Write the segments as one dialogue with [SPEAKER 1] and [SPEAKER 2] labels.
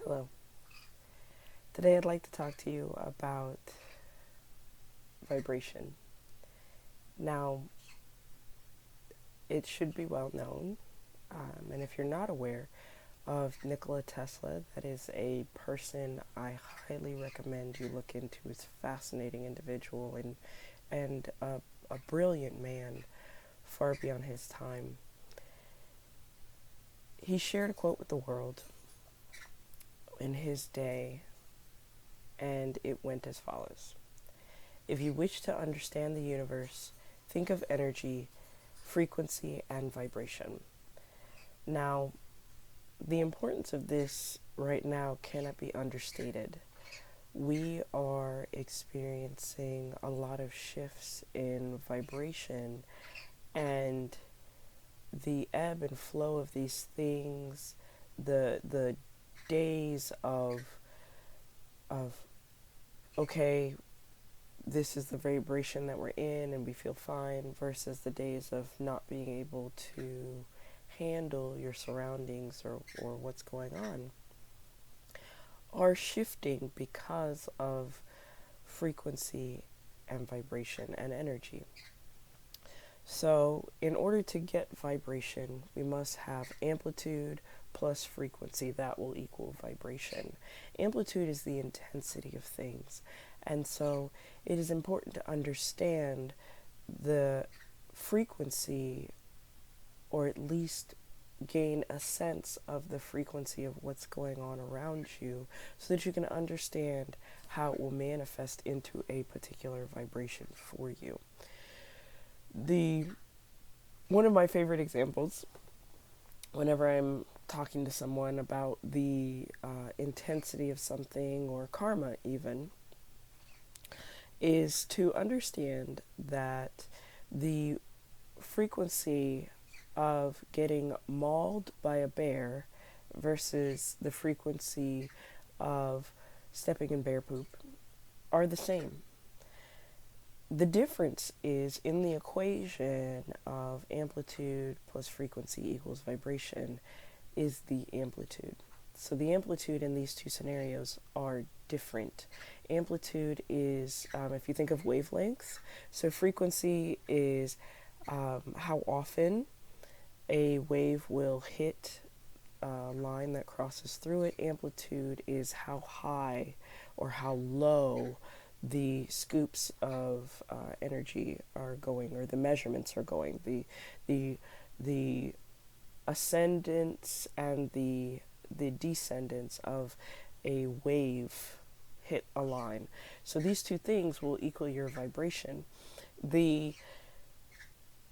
[SPEAKER 1] Hello. Today I'd like to talk to you about vibration. Now, it should be well known, and if you're not aware of Nikola Tesla, that is a person I highly recommend you look into. He's a fascinating individual and a brilliant man, far beyond his time. He shared a quote with the world in his day, and it went as follows. If you wish to understand the universe, think of energy, frequency, and vibration. Now, the importance of this right now cannot be understated. We are experiencing a lot of shifts in vibration, and the ebb and flow of these things, the days of okay, this is the vibration that we're in and we feel fine, versus the days of not being able to handle your surroundings or what's going on, are shifting because of frequency and vibration and energy. So, in order to get vibration, we must have amplitude plus frequency. That will equal vibration. Amplitude is the intensity of things. And so, it is important to understand the frequency, or at least gain a sense of the frequency of what's going on around you, so that you can understand how it will manifest into a particular vibration for you. The one of my favorite examples, whenever I'm talking to someone about the intensity of something, or karma even, is to understand that the frequency of getting mauled by a bear versus the frequency of stepping in bear poop are the same. The difference is in the equation of amplitude plus frequency equals vibration is the amplitude. So the amplitude in these two scenarios are different. Amplitude is, if you think of wavelengths, so frequency is how often a wave will hit a line that crosses through it. Amplitude is how high or how low the scoops of energy are going, or the measurements are going. The ascendants and the descendants of a wave hit a line. So these two things will equal your vibration. The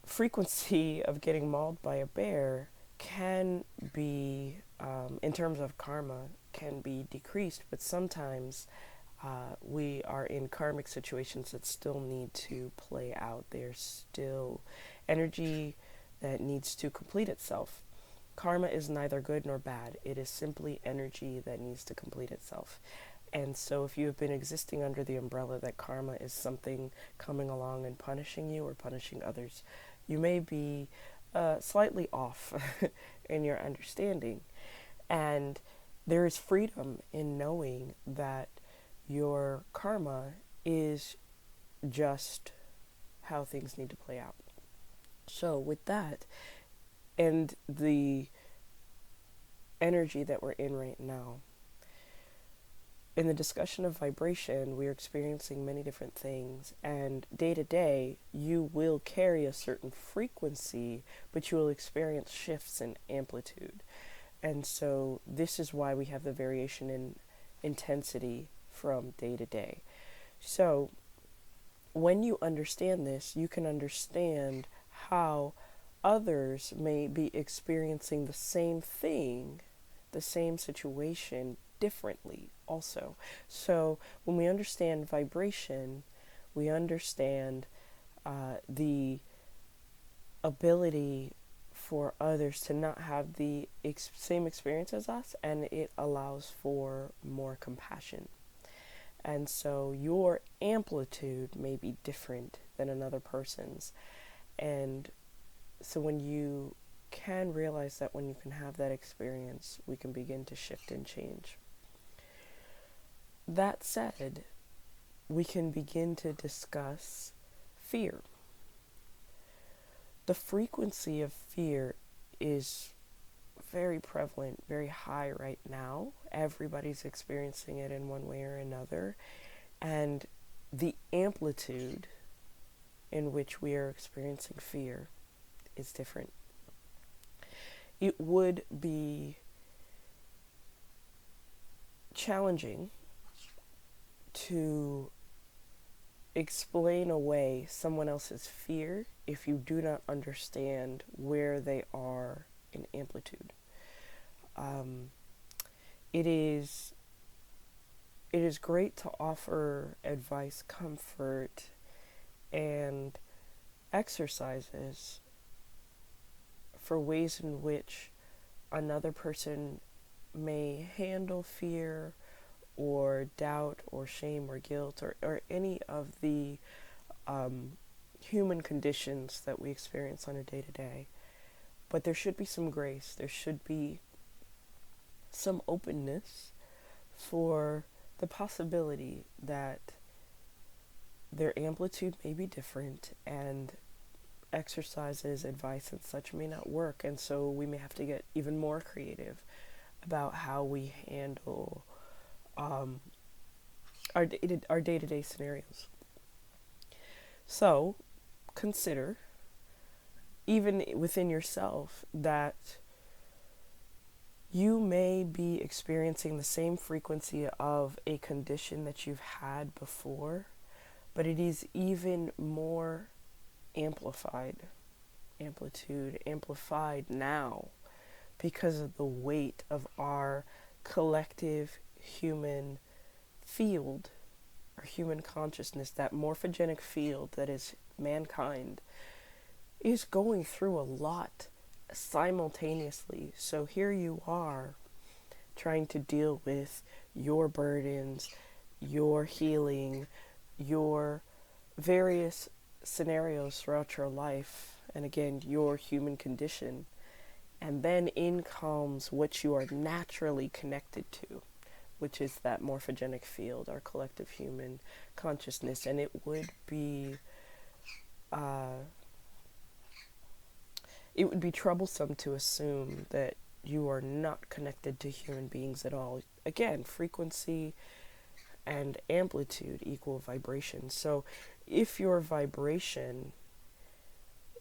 [SPEAKER 1] frequency of getting mauled by a bear can be, in terms of karma, can be decreased, but sometimes we are in karmic situations that still need to play out. There's still energy that needs to complete itself. Karma is neither good nor bad. It is simply energy that needs to complete itself. And so if you have been existing under the umbrella that karma is something coming along and punishing you or punishing others, you may be slightly off in your understanding. And there is freedom in knowing that your karma is just how things need to play out. So with that, and the energy that we're in right now, in the discussion of vibration, we're experiencing many different things, and day to day, you will carry a certain frequency, but you will experience shifts in amplitude. And so this is why we have the variation in intensity from day to day. So when you understand this, you can understand how others may be experiencing the same thing, the same situation, differently also. So when we understand vibration, we understand the ability for others to not have the same experience as us, and it allows for more compassion. And so your amplitude may be different than another person's. And so when you can realize that, when you can have that experience, we can begin to shift and change. That said, we can begin to discuss fear. The frequency of fear is very prevalent, very high right now. Everybody's experiencing it in one way or another. And the amplitude in which we are experiencing fear is different. It would be challenging to explain away someone else's fear if you do not understand where they are in amplitude. It is great to offer advice, comfort, and exercises for ways in which another person may handle fear or doubt or shame or guilt or any of the human conditions that we experience on a day-to-day. But there should be some grace. There should be some openness for the possibility that their amplitude may be different and exercises, advice, and such may not work. And so we may have to get even more creative about how we handle our day-to-day scenarios. So consider, even within yourself, that you may be experiencing the same frequency of a condition that you've had before, but it is even more amplified now because of the weight of our collective human field, or human consciousness. That morphogenic field that is mankind is going through a lot simultaneously. So here you are trying to deal with your burdens, your healing, your various scenarios throughout your life, and again, your human condition. And then in comes what you are naturally connected to, which is that morphogenic field, our collective human consciousness. And it would be troublesome to assume that you are not connected to human beings at all. Again, frequency and amplitude equal vibration. So if your vibration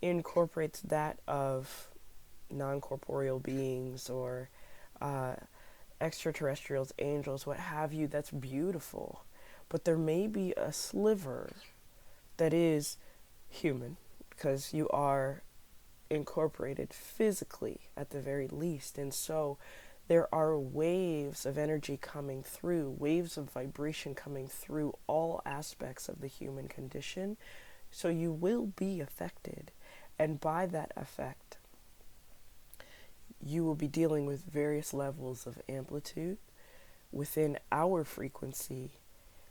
[SPEAKER 1] incorporates that of non-corporeal beings or extraterrestrials, angels, what have you, that's beautiful. But there may be a sliver that is human, because you are incorporated physically at the very least. And so there are waves of energy coming through, waves of vibration coming through all aspects of the human condition. So you will be affected. And by that effect, you will be dealing with various levels of amplitude within our frequency,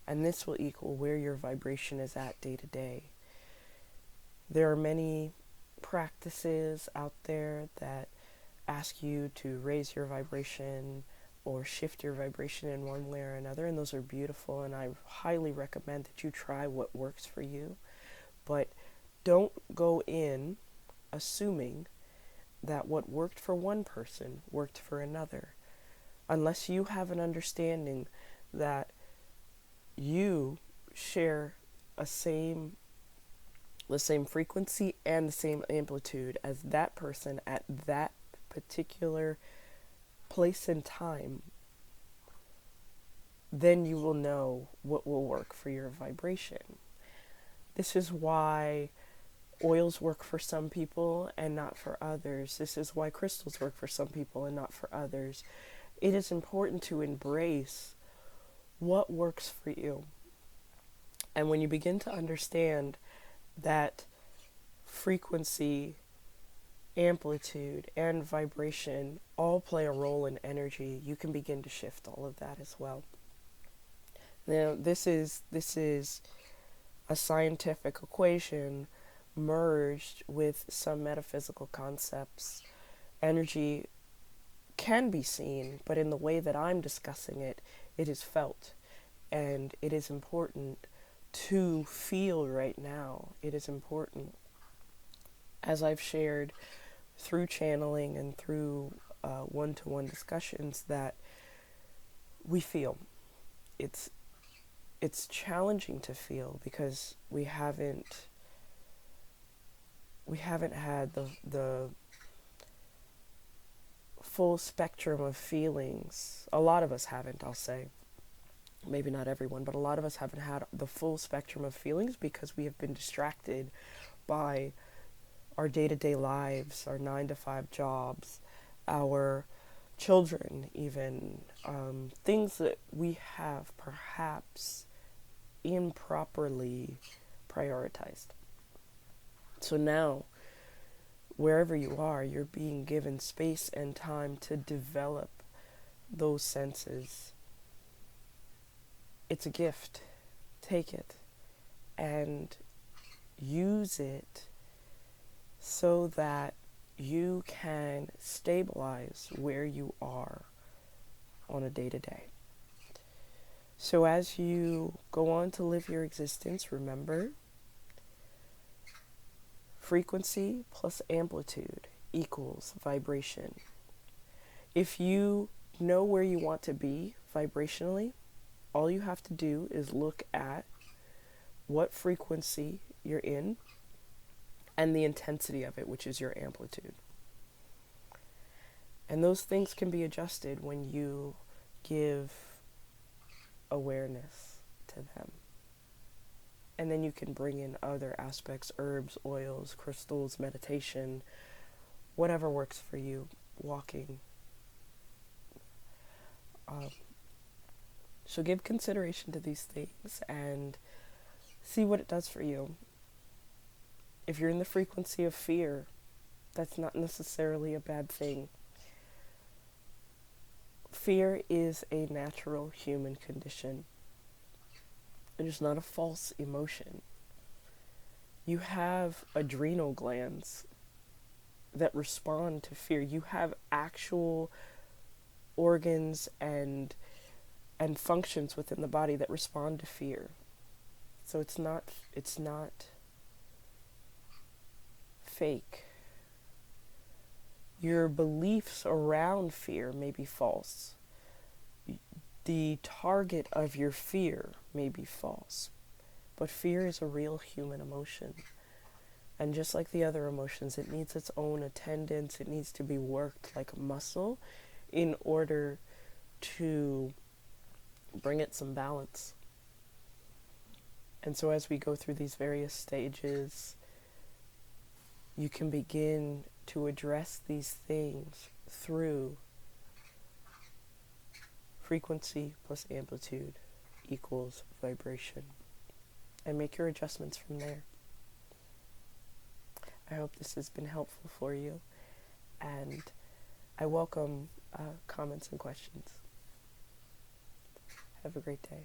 [SPEAKER 1] and this will equal where your vibration is at day to day. There are many practices out there that ask you to raise your vibration or shift your vibration in one way or another, and those are beautiful, and I highly recommend that you try what works for you. But don't go in assuming that what worked for one person worked for another, unless you have an understanding that you share the same frequency and the same amplitude as that person at that particular place and time. Then you will know what will work for your vibration. This is why oils work for some people and not for others. This is why crystals work for some people and not for others. It is important to embrace what works for you. And when you begin to understand that frequency, amplitude, and vibration all play a role in energy, you can begin to shift all of that as well. Now, this is a scientific equation merged with some metaphysical concepts. Energy can be seen, but in the way that I'm discussing it, it is felt. And it is important to feel right now. It is important, as I've shared through channeling and through one-to-one discussions, that we feel. It's challenging to feel because we haven't had the full spectrum of feelings. A lot of us haven't, I'll say. Maybe not everyone, but a lot of us haven't had the full spectrum of feelings because we have been distracted by our day-to-day lives, our 9-to-5 jobs, our children even, things that we have perhaps improperly prioritized. So now, wherever you are, you're being given space and time to develop those senses. It's a gift. Take it and use it so that you can stabilize where you are on a day-to-day. So as you go on to live your existence, remember, frequency plus amplitude equals vibration. If you know where you want to be vibrationally, all you have to do is look at what frequency you're in and the intensity of it, which is your amplitude. And those things can be adjusted when you give awareness to them. And then you can bring in other aspects, herbs, oils, crystals, meditation, whatever works for you, walking. So give consideration to these things and see what it does for you. If you're in the frequency of fear, that's not necessarily a bad thing. Fear is a natural human condition. It is not a false emotion. You have adrenal glands that respond to fear. You have actual organs and functions within the body that respond to fear. So it's not fake. Your beliefs around fear may be false. The target of your fear may be false. But fear is a real human emotion. And just like the other emotions, it needs its own attendance. It needs to be worked like a muscle in order to bring it some balance. And so as we go through these various stages, you can begin to address these things through frequency plus amplitude equals vibration, and make your adjustments from there. I hope this has been helpful for you, and I welcome comments and questions. Have a great day.